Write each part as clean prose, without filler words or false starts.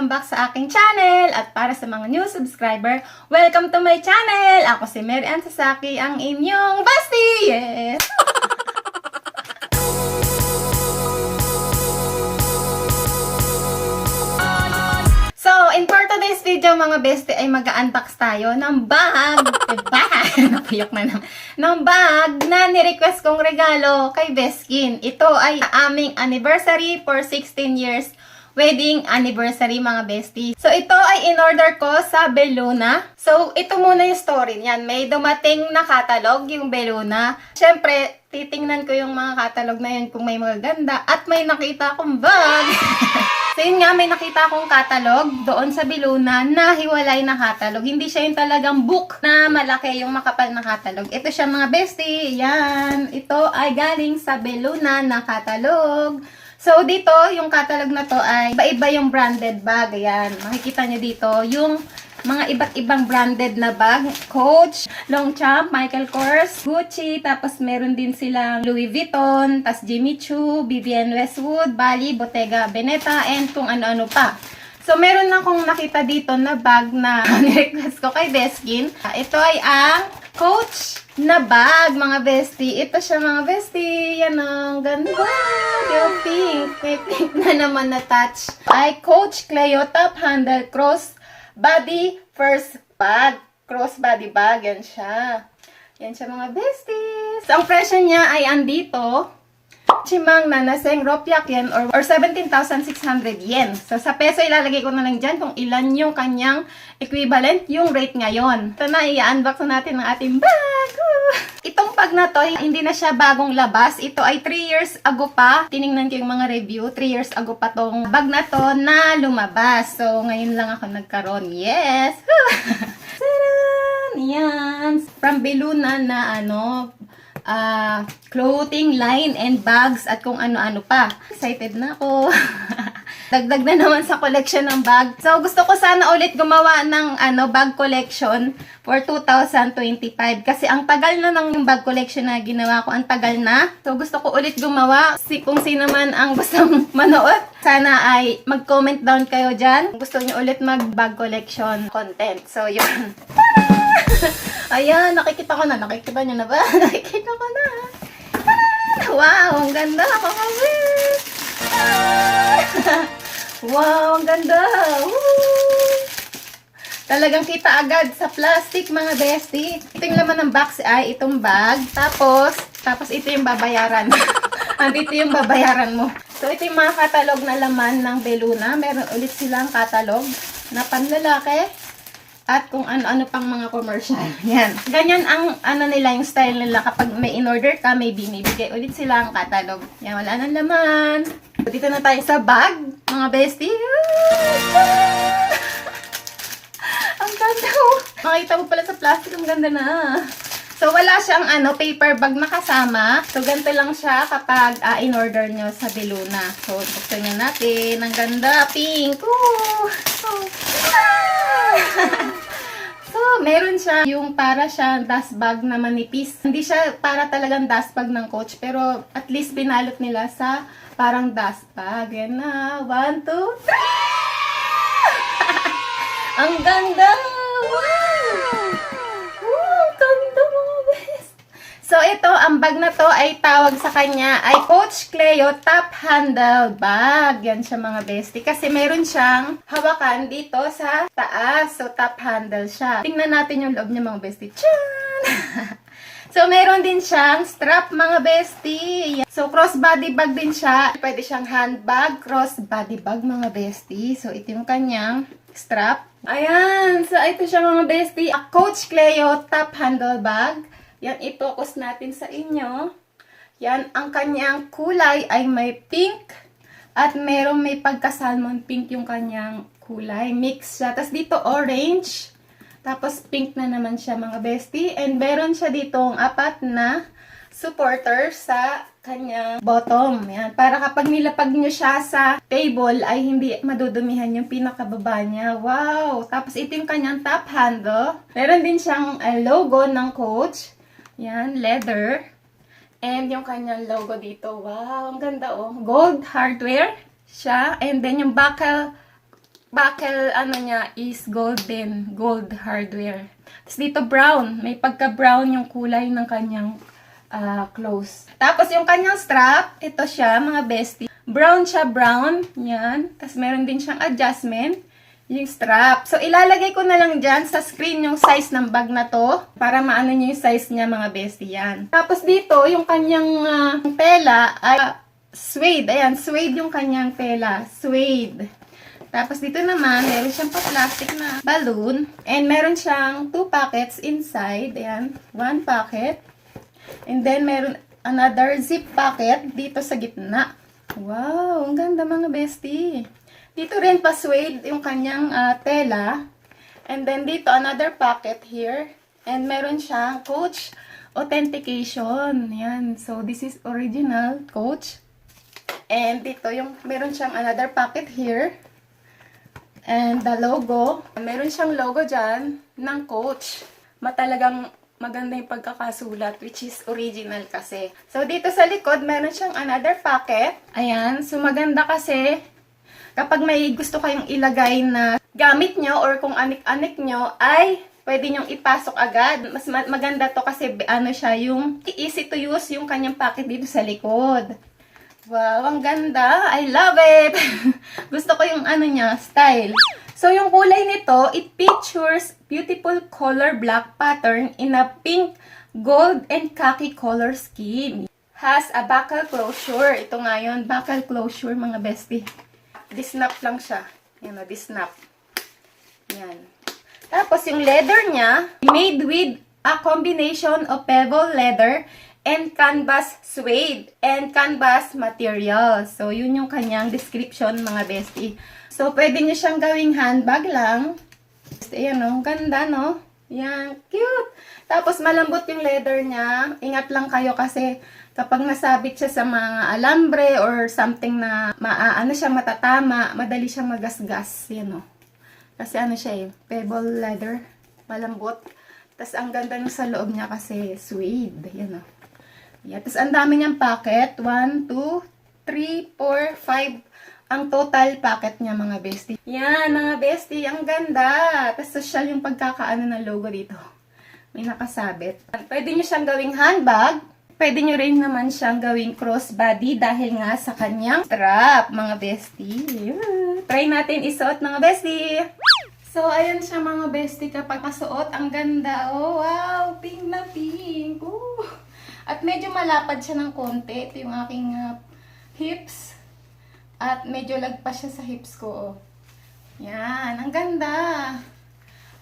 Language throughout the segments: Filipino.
welcome back sa aking channel. At para sa mga new subscriber, welcome to my channel. Ako si Mary Ann Sasaki, ang inyong bestie. Yes! So, in for today's video mga bestie ay mag-unbox tayo ng bag. Napuyok na naman. Ng bag na ni-request kong regalo kay Beskin. Ito ay aming anniversary for 16 years. Wedding anniversary mga bestie. So, ito ay in-order ko sa Belluna. So, ito muna yung story niyan. May dumating na catalog yung Belluna. Siyempre, titingnan ko yung mga catalog na yun kung may magaganda. At may nakita akong bag. So, yun nga, may nakita akong catalog doon sa Belluna na hiwalay na catalog. Hindi siya yung talagang book na malaki yung makapal na catalog. Ito siya mga bestie. Yan. Ito ay galing sa Belluna na catalog. So, dito, yung catalog na to ay iba-iba yung branded bag. Ayan, makikita nyo dito yung mga iba't ibang branded na bag. Coach, Longchamp, Michael Kors, Gucci, tapos meron din silang Louis Vuitton, tas Jimmy Choo, Vivienne Westwood, Bali, Bottega Veneta, and kung ano-ano pa. So, meron akong nakita dito na bag na ni-request ko kay Beskin. Ito ay ang Coach na bag, mga bestie. Ito siya, mga bestie. Yan ang ganda. Yung pink. May pink na naman na touch. Ay Coach Cleo Top Handle Cross Body First Bag. Cross body bag. Yan siya. Yan siya, mga besties. So, ang presyo niya ay andito. Chimang na naseng ropyak yen or 17,600 yen. So, sa peso ilalagay ko na lang dyan kung ilan yung kanyang equivalent yung rate ngayon. Ito na, i-unbox na natin ang ating bag. Itong bag na to, hindi na siya bagong labas. Ito ay 3 years ago pa. Tiningnan ko yung mga review. 3 years ago pa tong bag na to na lumabas. So, ngayon lang ako nagkaroon. Yes! Yan! From Belluna na clothing line and bags at kung ano-ano pa. Excited na ako. Dagdag na naman sa collection ng bag. So, gusto ko sana ulit gumawa ng bag collection for 2025. Kasi ang tagal na ng bag collection na ginawa ko. Ang tagal na. So, gusto ko ulit gumawa. Kung sino man ang gustong manood, sana ay mag-comment down kayo dyan. Kung gusto nyo ulit mag-bag collection content. So, yun. Ayan, nakikita ko na. Nakikita nyo na ba? Nakikita ko na. Wow, ang ganda. Wow, ang ganda. Woo! Talagang kita agad sa plastic, mga bestie. Ito yung laman ng box ay itong bag. Tapos ito yung babayaran. Andito yung babayaran mo. So, ito yung mga catalog na laman ng Belluna. Meron ulit silang catalog na panlalaki. At kung ano-ano pang mga commercial. Yan. Ganyan ang nila, yung style nila. Kapag may in-order ka, may binibigay ulit sila ang catalog. Yan, wala nang laman. Dito na tayo sa bag, mga bestie. Ang ganda. Makita mo pala sa plastic, ang ganda na. So, wala siyang paper bag na kasama. So, ganito lang siya kapag in-order nyo sa Belluna. So, buksan nyo natin. Ang ganda. Pink. Oh. So, meron siya yung para siya dust bag na manipis. Hindi siya para talagang dust bag ng Coach. Pero, at least binalot nila sa parang dust bag. Yan na. 1, 2, 3! Ang ganda! Wow! So, ito, ang bag na to ay tawag sa kanya ay Coach Cleo Top Handle Bag. Yan siya, mga bestie. Kasi meron siyang hawakan dito sa taas. So, top handle siya. Tingnan natin yung loob niya, mga bestie. Tchan! So, meron din siyang strap, mga bestie. So, crossbody bag din siya. Pwede siyang handbag, crossbody bag, mga bestie. So, ito yung kanyang strap. Ayan. So, ito siya, mga bestie. A Coach Cleo Top Handle Bag. Yan, i-focus natin sa inyo. Yan, ang kanyang kulay ay may pink at merong may pagka-salmon pink yung kanyang kulay. Mix siya. Tapos dito orange. Tapos pink na naman siya, mga bestie. And meron siya ditong 4 na supporter sa kanyang bottom. Yan, para kapag nilapag nyo siya sa table ay hindi madudumihan yung pinakababa niya. Wow! Tapos ito yung kanyang top handle. Meron din siyang logo ng Coach. Yan, leather. And yung kanyang logo dito. Wow, ang ganda oh. Gold hardware siya. And then yung buckle buckle, ano niya, is golden. Gold hardware. Tapos dito brown. May pagka-brown yung kulay ng kanyang clothes. Tapos yung kanyang strap, ito siya, mga bestie. Brown siya, brown. Yan. Tapos meron din siyang adjustment. Yung strap. So, ilalagay ko na lang dyan sa screen yung size ng bag na to. Para maano nyo yung size niya, mga bestie. Yan. Tapos dito, yung kanyang tela ay suede. Ayan, suede yung kanyang tela. Suede. Tapos dito naman, meron siyang pa-plastic na balloon. And meron siyang 2 pockets inside. Ayan, 1 pocket. And then, meron another zip pocket dito sa gitna. Wow, ang ganda mga bestie. Dito rin pa suede yung kanyang tela. And then dito another pocket here. And meron siyang Coach authentication. Yan. So this is original Coach. And dito yung meron siyang another pocket here. And the logo. Meron siyang logo dyan ng Coach. Matalagang maganda yung pagkakasulat, which is original kasi. So dito sa likod meron siyang another pocket. Ayan. So maganda kasi kapag may gusto kayong ilagay na gamit nyo or kung anik-anik nyo, ay pwede nyong ipasok agad. Mas maganda to kasi ano siya, yung easy to use yung kanyang pocket dito sa likod. Wow, ang ganda. I love it. Gusto ko yung ano niya, style. So, yung kulay nito, it features beautiful color black pattern in a pink, gold, and khaki color scheme. Has a buckle closure. Ito nga yun, buckle closure mga bestie. Disnap lang siya. Yan o, disnap. Yan. Tapos, yung leather niya, made with a combination of pebble leather and canvas suede and canvas material. So, yun yung kanyang description, mga bestie. So, pwede nyo siyang gawing handbag lang. Ayan o, ganda no? Yan, cute. Tapos, malambot yung leather niya. Ingat lang kayo kasi kapag nasabit siya sa mga alambre or something na ano siya matatama, madali siyang magasgas. Yan o. Kasi ano siya eh, pebble leather. Malambot. Tapos ang ganda nung sa loob niya kasi suede. Yan o. Yeah. Tapos ang dami niyang packet. 1, 2, 3, 4, 5. Ang total packet niya mga bestie. Yan mga bestie. Ang ganda. Tapos social yung pagkakaano ng logo dito. May nakasabit. Pwede niyo siyang gawing handbag. Pwede nyo rin naman siyang gawing crossbody dahil nga sa kanyang strap, mga bestie. Try natin isuot, mga bestie. So, ayan siya, mga bestie. Kapag kasuot, ang ganda. Oh, wow! Pink na pink. Ooh. At medyo malapad siya ng konti. Ito yung aking hips. At medyo lagpas siya sa hips ko. Oh. Yan, ang ganda.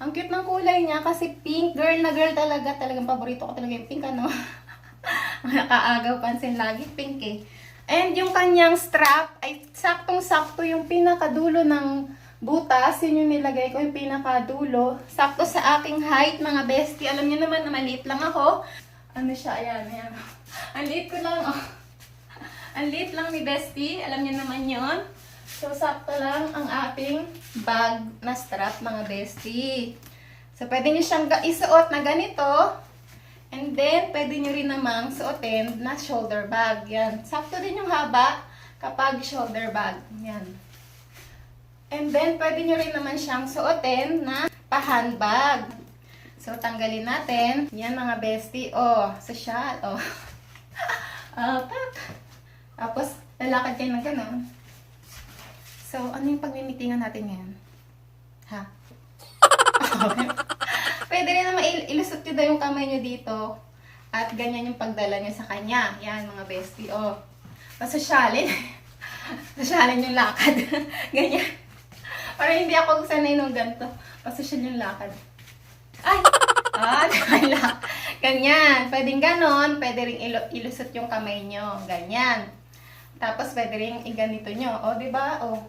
Ang cute ng kulay niya kasi pink. Girl na girl talaga. Talagang paborito ko talaga yung pink, ano? Nakaagaw pansin lagi, pink eh. And yung kanyang strap ay saktong-sakto yung pinakadulo ng butas. Yun yung nilagay ko, yung pinakadulo. Sakto sa aking height, mga bestie. Alam niyo naman na maliit lang ako. Ano siya, ayan, ayan. Ang liit ko lang, oh. Ang liit lang ni bestie. Alam niyo naman yon. So, sakto lang ang ating bag na strap, mga bestie. So, pwede niyo siyang isuot na ganito. And then, pwede nyo rin namang suotin na shoulder bag. Yan. Sakto din yung haba kapag shoulder bag. Yan. And then, pwede nyo rin naman siyang suotin na pa-handbag. So, tanggalin natin. Yan mga bestie. Oh, social. Oh. Tapos, lalakad kayo ng gano'n. So, ano yung pagmimitingan natin ngayon? Ha? Okay. Pwede rin naman ilusot nyo daw yung kamay nyo dito. At ganyan yung pagdala nyo sa kanya. Yan, mga bestie. Oh. Pasosyalin. Pasosyalin yung lakad. Ganyan. Parang hindi ako sanay nung ganito. Pasosyal yung lakad. Ay! Ganyan. Pwedeng ganon. Pwede rin ilusot yung kamay nyo. Ganyan. Tapos pwede rin iganito nyo. O, diba? O.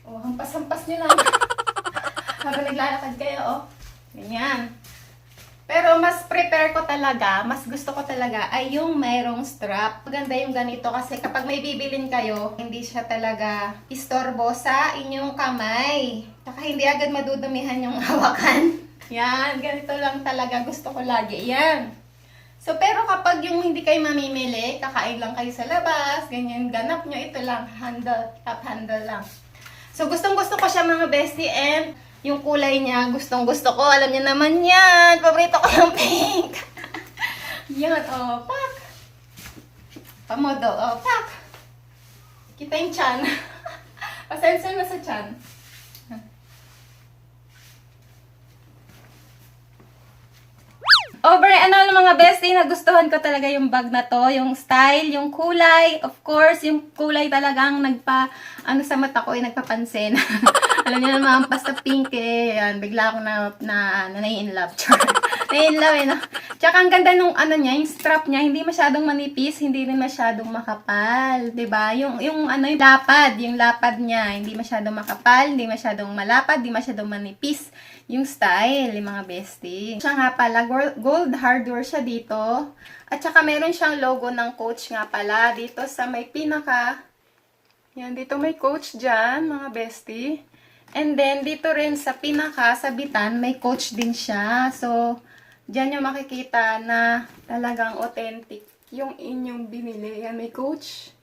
O, hampas-hampas nyo lang. Habang naglalakad kayo, o. Ganyan. Pero mas prepare ko talaga, mas gusto ko talaga ay yung mayroong strap. Maganda yung ganito kasi kapag may bibilin kayo, hindi siya talaga istorbo sa inyong kamay. Saka hindi agad madudumihan yung hawakan. Yan, ganito lang talaga gusto ko lagi. Yan. So, pero kapag yung hindi kayo mamimili, kakain lang kayo sa labas, ganyan, ganap nyo, ito lang, handle, top handle lang. So, gustong-gusto ko siya mga bestie and yung kulay niya, gustong-gusto ko. Alam niyo naman yan. Paborito ko yung pink. Yan, oh, pak. Pamodo, oh, pak. Kita yung chan. Pasensya na sa chan. Over ano mga bestie, nagustuhan ko talaga yung bag na to, yung style, yung kulay, of course, yung kulay talagang sa mata ko ay nagpapansin. Alam niyo naman, basta pink eh, yan, bigla ako na-in-love. Na-in-love eh, no? Tsaka ang ganda nung niya, yung strap niya, hindi masyadong manipis, hindi rin masyadong makapal, 'di ba? Yung lapad niya, hindi masyadong makapal, hindi masyadong malapad, hindi masyadong manipis. Yung style, yung mga bestie. Siya nga pala, gold hardware siya dito. At saka meron siyang logo ng Coach nga pala dito sa may pinaka. Yan, dito may Coach dyan, mga bestie. And then, dito rin sa pinaka, sa bitan, may Coach din siya. So, dyan yung makikita na talagang authentic yung inyong binili. Yan, may Coach.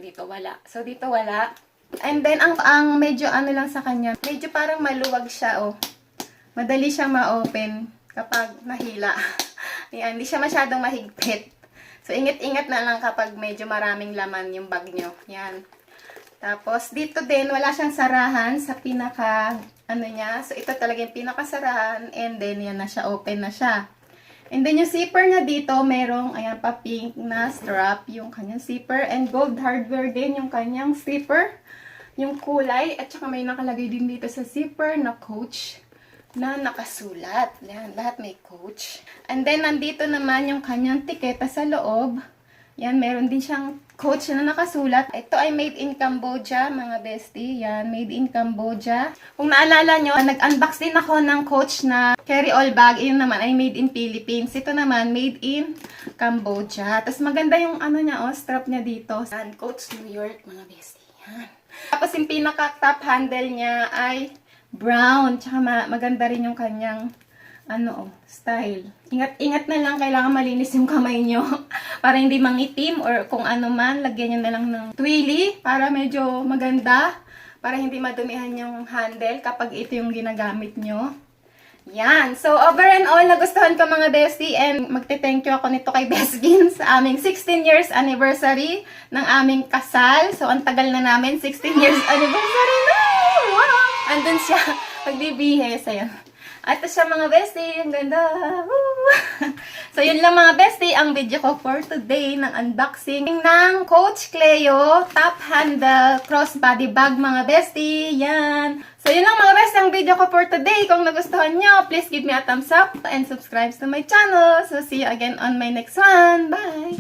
Dito wala. So, dito wala. And then, ang medyo lang sa kanya, medyo parang maluwag siya, oh. Madali siyang ma-open kapag nahila. Yan, hindi siya masyadong mahigpit. So, ingat-ingat na lang kapag medyo maraming laman yung bag nyo. Yan. Tapos, dito din, wala siyang sarahan sa pinaka, niya. So, ito talaga yung pinakasarahan. And then, yan na siya, open na siya. And then, yung zipper niya dito, merong, ayan pa, pink na strap, yung kanyang zipper. And gold hardware din yung kanyang zipper. Yung kulay. At saka may nakalagay din dito sa zipper na Coach na nakasulat. Yan, lahat may Coach. And then, nandito naman yung kanyang tiketa sa loob. Yan, meron din siyang Coach na nakasulat. Ito ay made in Cambodia, mga bestie. Yan, made in Cambodia. Kung naalala nyo, nag-unbox din ako ng Coach na carry-all bag. Yun naman ay made in Philippines. Ito naman, made in Cambodia. Tapos maganda yung niya, strap niya dito. Yan, Coach New York, mga bestie. Yan. Tapos yung pinaka-top handle niya ay brown. Tsaka maganda rin yung kanyang style. Ingat na lang, kailangan malinis yung kamay nyo para hindi mangitim or kung ano man, lagyan nyo na lang ng twilly para medyo maganda, para hindi madumihan yung handle kapag ito yung ginagamit nyo. Yan. So, over and all, nagustuhan ko mga bestie and magte-thank you ako nito kay Beskin sa aming 16 years anniversary ng aming kasal. So, ang tagal na namin, 16 years anniversary na! Wow! Andun siya, pagbibihis, ayan. At ito siya mga bestie, ang ganda. Woo! So, yun lang mga bestie, ang video ko for today ng unboxing ng Coach Cleo top handle crossbody bag mga bestie. Yan. So, yun lang mga bestie, ang video ko for today. Kung nagustuhan nyo, please give me a thumbs up and subscribe to my channel. So, see you again on my next one. Bye!